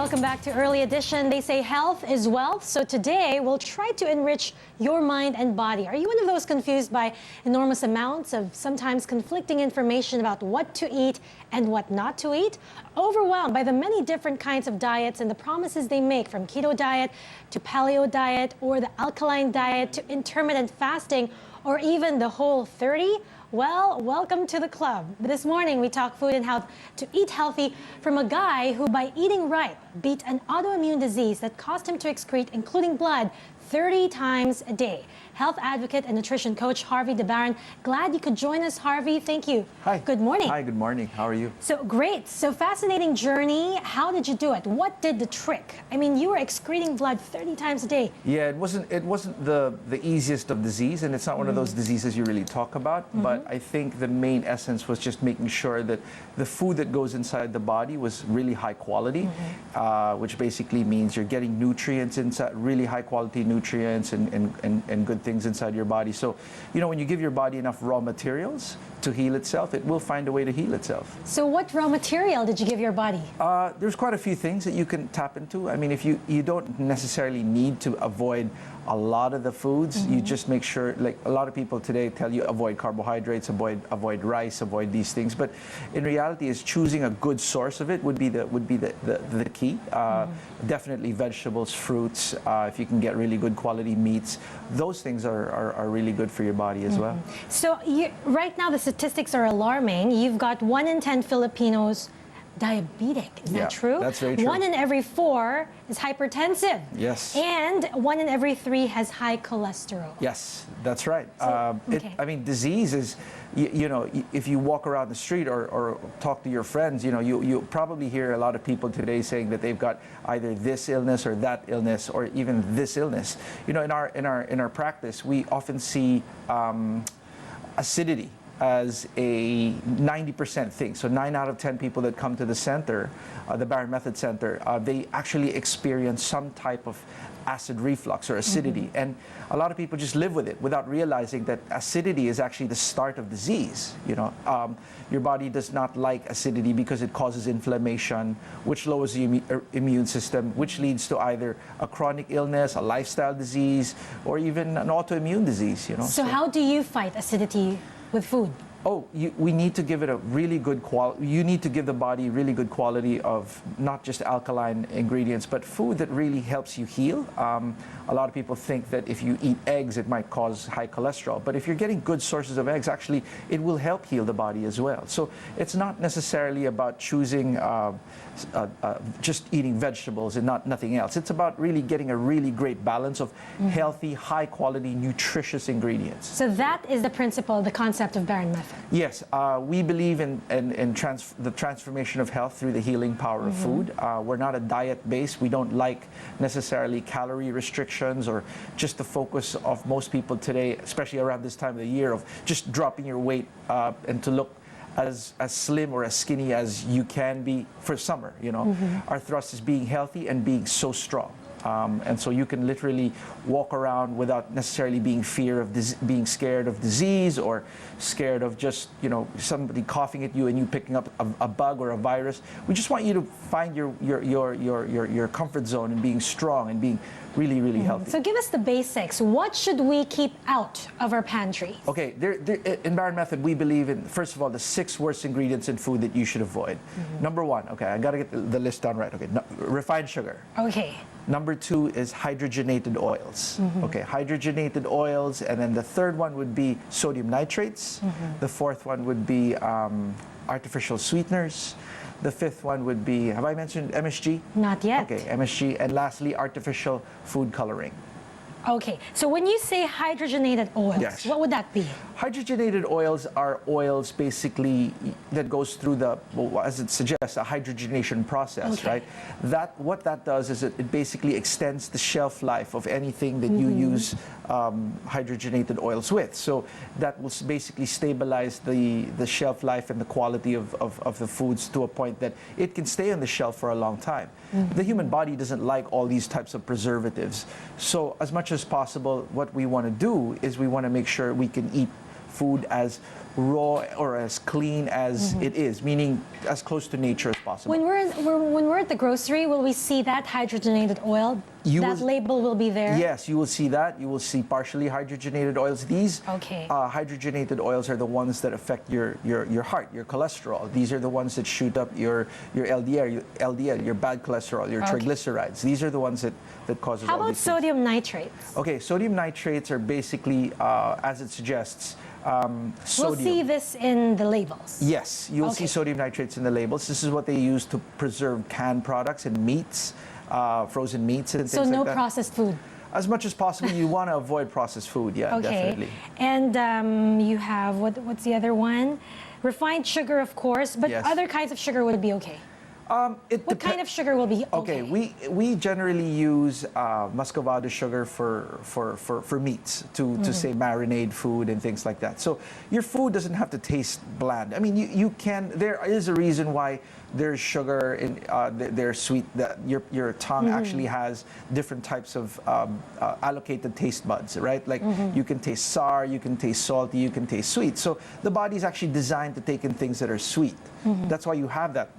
welcome back to Early Edition. They say health is wealth, so today we'll try to enrich your mind and body. Are you one of those confused by enormous amounts of sometimes conflicting information about what to eat and what not to eat? Overwhelmed by the many different kinds of diets and the promises they make, from keto diet to paleo diet or the alkaline diet to intermittent fasting or even the Whole30? Well, welcome to the club. This morning we talk food and health to eat healthy from a guy who, by eating right, beat an autoimmune disease that caused him to excrete, including blood, 30 times a day. Health advocate and nutrition coach Harvie de Baron. Glad you could join us, Harvie. Thank you. Hi. Good morning. Hi, good morning. How are you? So great. So fascinating journey. How did you do it? What did the trick? I mean, you were excreting blood 30 times a day. Yeah, it wasn't the easiest of disease, and it's not one of those diseases you really talk about. But I think the main essence was just making sure that the food that goes inside the body was really high quality, which basically means you're getting nutrients inside, really high quality nutrients and good things inside your body. So, you know, when you give your body enough raw materials to heal itself, it will find a way to heal itself. So what raw material did you give your body? There's quite a few things that you can tap into. I mean, if you don't necessarily need to avoid a lot of the foods, you just make sure, like a lot of people today tell you avoid carbohydrates, avoid rice, avoid these things. But in reality, is choosing a good source of it would be the key. Definitely vegetables, fruits. If you can get really good quality meats, those things are really good for your body as well. So right now the statistics are alarming. You've got 1 in 10 Filipinos diabetic. Is that true? That's very true. 1 in every 4 is hypertensive. Yes. And 1 in every 3 has high cholesterol. Yes, that's right. So, I mean, disease is, you know, if you walk around the street or talk to your friends, you know, you probably hear a lot of people today saying that they've got either this illness or that illness or even this illness. You know, in our practice, we often see acidity as a 90% thing. So 9 out of 10 people that come to the center, the Baron Method Center, they actually experience some type of acid reflux or acidity. And a lot of people just live with it without realizing that acidity is actually the start of disease. You know, your body does not like acidity because it causes inflammation, which lowers the immune system, which leads to either a chronic illness, a lifestyle disease, or even an autoimmune disease, you know. So how do you fight acidity with food? Oh, we need to give it a really good quality. You need to give the body really good quality of not just alkaline ingredients, but food that really helps you heal. A lot of people think that if you eat eggs, it might cause high cholesterol. But if you're getting good sources of eggs, actually, it will help heal the body as well. So it's not necessarily about choosing just eating vegetables and nothing else. It's about really getting a really great balance of healthy, high quality, nutritious ingredients. So that is the principle, the concept of Baron Method. Yes, we believe in the transformation of health through the healing power of food. We're not a diet base. We don't like necessarily calorie restrictions or just the focus of most people today, especially around this time of the year, of just dropping your weight and to look as slim or as skinny as you can be for summer. You know, our thrust is being healthy and being so strong. And so you can literally walk around without necessarily being being scared of disease or scared of just, you know, somebody coughing at you and you picking up a bug or a virus. We just want you to find your comfort zone and being strong and being really, really healthy. So give us the basics. What should we keep out of our pantry? Okay, in Baron Method, we believe in, first of all, the 6 worst ingredients in food that you should avoid. Number 1, okay, I gotta get the list down right. Okay, refined sugar. Okay. Number 2 is hydrogenated oils. Okay, hydrogenated oils, and then the third one would be sodium nitrates. The fourth one would be artificial sweeteners. The fifth one would be, have I mentioned MSG? Not yet. Okay, MSG. And lastly, artificial food coloring. Okay, so when you say hydrogenated oils, Yes. what would that be? Hydrogenated oils are oils basically that goes through the, well, as it suggests, a hydrogenation process, right? What that does is it basically extends the shelf life of anything that you use hydrogenated oils with. So that will basically stabilize the shelf life and the quality of the foods to a point that it can stay on the shelf for a long time. The human body doesn't like all these types of preservatives. So as much as possible, what we want to do is we want to make sure we can eat food as raw or as clean as it is, meaning as close to nature as possible. When we're at the grocery, will we see that hydrogenated oil? That label will be there? Yes, you will see that. You will see partially hydrogenated oils. These hydrogenated oils are the ones that affect your heart, your cholesterol. These are the ones that shoot up your LDL, your bad cholesterol, your triglycerides. These are the ones that causes all these things. How about sodium nitrates? Okay, sodium nitrates are basically, as it suggests, sodium. We'll see this in the labels. Yes, you'll see sodium nitrates in the labels. This is what they use to preserve canned products and meats, frozen meats and things like that. So no processed food? As much as possible, you want to avoid processed food, definitely. And you have, what's the other one? Refined sugar, of course, but other kinds of sugar would be okay? What kind of sugar will be okay? We generally use muscovado sugar for meats to say marinade food and things like that. So your food doesn't have to taste bland. I mean, you can. There is a reason why there's sugar in they're sweet. That your tongue actually has different types of allocated taste buds, right? Like you can taste sour, you can taste salty, you can taste sweet. So the body is actually designed to take in things that are sweet. That's why you have that.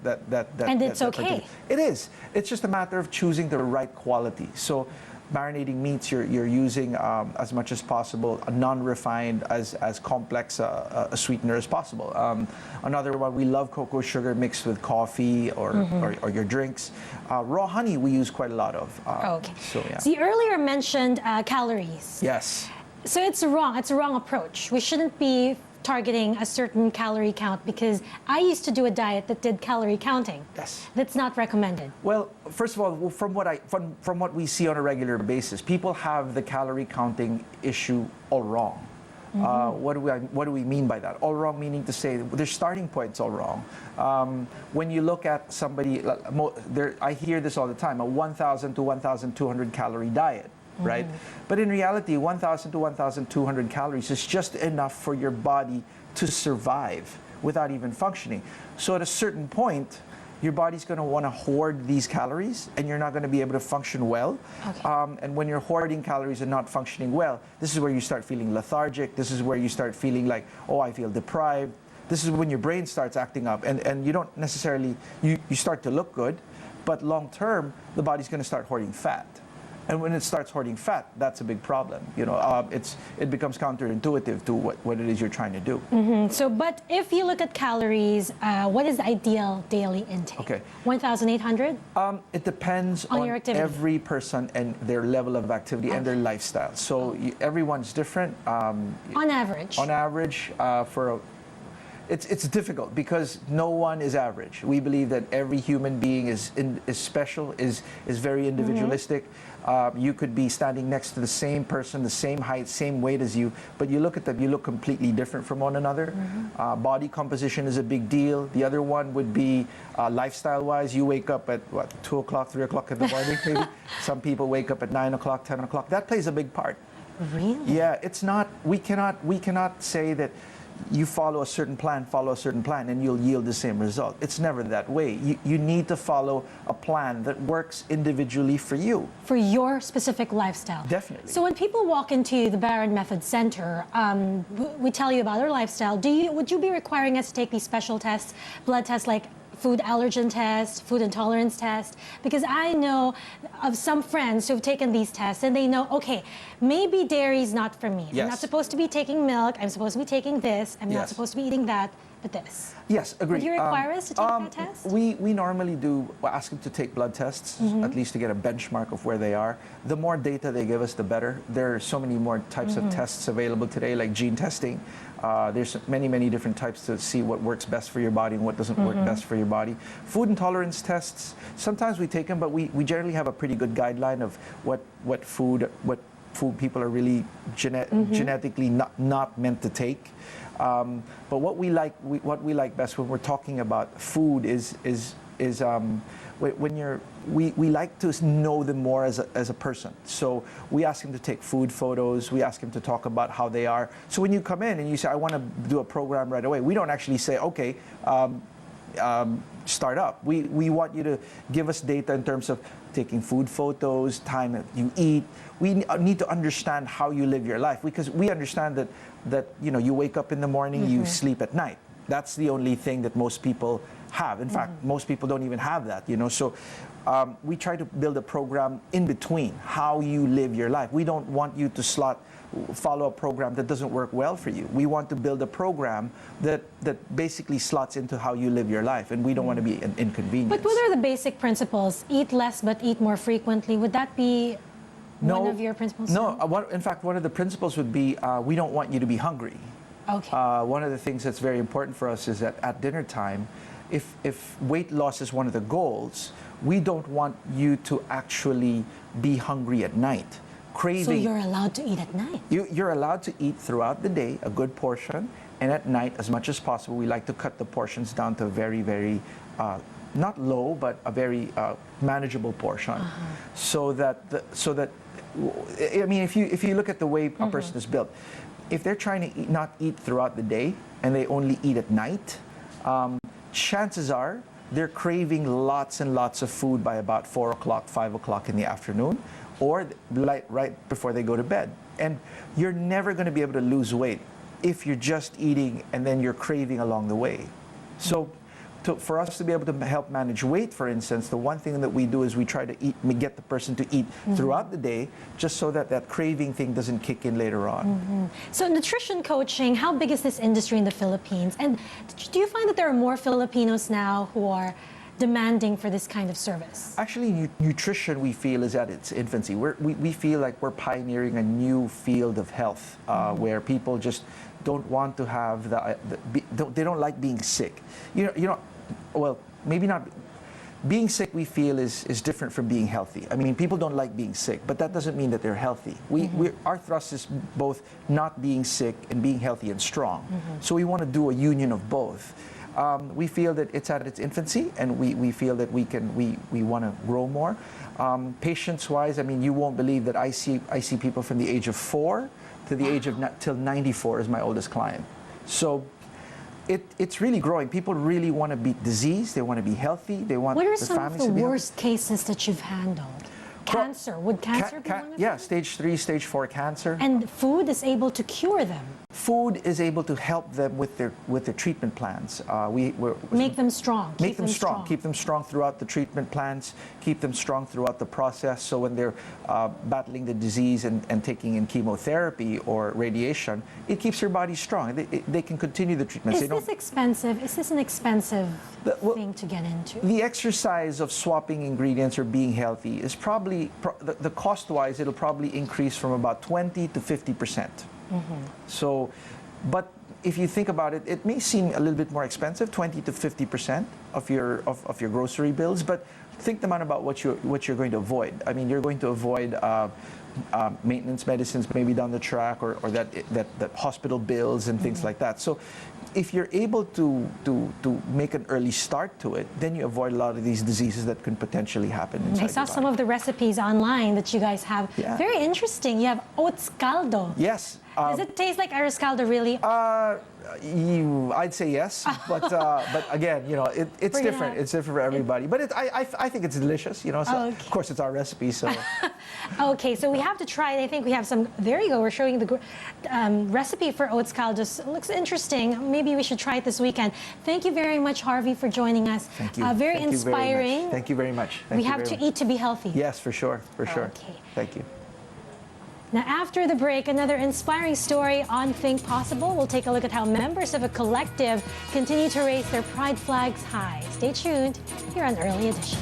And it's okay. It is. It's just a matter of choosing the right quality. So marinating meats, you're using as much as possible a non-refined, as complex a sweetener as possible. Another one, we love cocoa sugar mixed with coffee or your drinks. Raw honey we use quite a lot of. So you earlier mentioned calories. Yes. So it's wrong. It's a wrong approach. We shouldn't be targeting a certain calorie count, because I used to do a diet that did calorie counting. Yes. That's not recommended. Well, first of all, from what we see on a regular basis, people have the calorie counting issue all wrong. What do we mean by that? All wrong meaning to say their starting point's all wrong. When you look at somebody, I hear this all the time, a 1,000 to 1,200 calorie diet. Right? But in reality, 1,000 to 1,200 calories is just enough for your body to survive without even functioning. So at a certain point, your body's going to want to hoard these calories, and you're not going to be able to function well. And when you're hoarding calories and not functioning well, this is where you start feeling lethargic. This is where you start feeling like, oh, I feel deprived. This is when your brain starts acting up, and you don't necessarily, you start to look good, but long term, the body's going to start hoarding fat. And when it starts hoarding fat, that's a big problem. You know, it becomes counterintuitive to what it is you're trying to do. So, but if you look at calories, what is the ideal daily intake? Okay. 1,800? It depends on your activity. Every person and their level of activity and their lifestyle. So everyone's different. On average? On average, it's difficult because no one is average. We believe that every human being is special, is very individualistic. You could be standing next to the same person, the same height, same weight as you, but you look at them, you look completely different from one another. Body composition is a big deal. The other one would be lifestyle-wise. You wake up at 2 o'clock, 3 o'clock in the morning, maybe. Some people wake up at 9 o'clock, 10 o'clock. That plays a big part. Really? Yeah, it's not. We cannot say that you follow a certain plan, and you'll yield the same result. It's never that way. You need to follow a plan that works individually for you. For your specific lifestyle. Definitely. So when people walk into the Baron Method Center, we tell you about our lifestyle. Would you be requiring us to take these special tests, blood tests like food allergen test, food intolerance test? Because I know of some friends who've taken these tests and they know, okay, maybe dairy's not for me. I'm not supposed to be taking milk. I'm supposed to be taking this. I'm not supposed to be eating that, but this. Yes, agreed. Would you require us to take that test? We normally do ask them to take blood tests, at least to get a benchmark of where they are. The more data they give us, the better. There are so many more types of tests available today, like gene testing. There's many different types to see what works best for your body and what doesn't work best for your body. Food intolerance tests, sometimes we take them, but we generally have a pretty good guideline of what food people are really genetically not meant to take. But what we like best when we're talking about food is when we like to know them more as a person. So we ask them to take food photos. We ask them to talk about how they are. So when you come in and you say, I want to do a program right away, we don't actually say, okay, start up. We want you to give us data in terms of taking food photos, time that you eat. We need to understand how you live your life, because we understand that you wake up in the morning, you sleep at night. That's the only thing that most people have. In fact, most people don't even have that. So we try to build a program in between how you live your life. We don't want you to follow a program that doesn't work well for you. We want to build a program that basically slots into how you live your life, and we don't want to be an inconvenience. But what are the basic principles? Eat less but eat more frequently. Would that be one of your principles? No. In fact, one of the principles would be we don't want you to be hungry. Okay. One of the things that's very important for us is that at dinner time, if weight loss is one of the goals, we don't want you to actually be hungry at night. Craving. So you're allowed to eat at night? You're allowed to eat throughout the day, a good portion, and at night, as much as possible, we like to cut the portions down to a very, very, not low, but a very manageable portion. So that, I mean, if you look at the way a person is built, if they're trying to not eat throughout the day and they only eat at night, chances are they're craving lots and lots of food by about 4 o'clock, 5 o'clock in the afternoon, or right before they go to bed. And you're never going to be able to lose weight if you're just eating and then you're craving along the way. So for us to be able to help manage weight, for instance, the one thing that we do is we try to get the person to eat throughout the day, just so that craving thing doesn't kick in later on. So nutrition coaching, how big is this industry in the Philippines? And do you find that there are more Filipinos now who are demanding for this kind of service? Actually, nutrition, we feel, is at its infancy. We feel like we're pioneering a new field of health where people just don't want to have they don't like being sick. Well, maybe not. Being sick, we feel, is different from being healthy. I mean, people don't like being sick, but that doesn't mean that they're healthy. Our thrust is both not being sick and being healthy and strong. So we want to do a union of both. We feel that it's at its infancy, and we feel that we want to grow more. Patients-wise, I mean, you won't believe that I see people from the age of 4 to the age of till 94 is my oldest client. So it's really growing. People really want to beat disease. They want to be healthy. They want What are their some of families the to be worst cases that you've handled? Cancer. Would cancer be one of them? Yeah, stage 3, stage 4 cancer. And food is able to cure them. Food is able to help them with their treatment plans. Make them strong. Make them strong. Keep them strong throughout the treatment plans. Keep them strong throughout the process. So when they're battling the disease and taking in chemotherapy or radiation, it keeps their body strong. They can continue the treatment. Is this expensive? Is this an expensive thing to get into? The exercise of swapping ingredients or being healthy is probably, the cost-wise, it'll probably increase from about 20 to 50%. So, but if you think about it, it may seem a little bit more expensive, 20 to 50% of your grocery bills. But think about what you're going to avoid. I mean, you're going to avoid maintenance medicines maybe down the track, or that hospital bills and things like that. So if you're able to make an early start to it, then you avoid a lot of these diseases that can potentially happen inside I saw your some body. of the recipes online that you guys have. Yeah. Very interesting. You have oats caldo. Yes. Does it taste like arroz caldo, really? I'd say yes, but again, it's different. It's different for everybody. But I think it's delicious. So of course it's our recipe. So okay, so we have to try it. I think we have some. There you go. We're showing the recipe for oats caldo. It looks interesting. Maybe we should try it this weekend. Thank you very much, Harvie, for joining us. Thank you. Very Thank inspiring. You very much. Thank you very much. We have to eat to be healthy. Yes, for sure. Okay. Thank you. Now, after the break, another inspiring story on Think Possible. We'll take a look at how members of a collective continue to raise their pride flags high. Stay tuned here on Early Edition.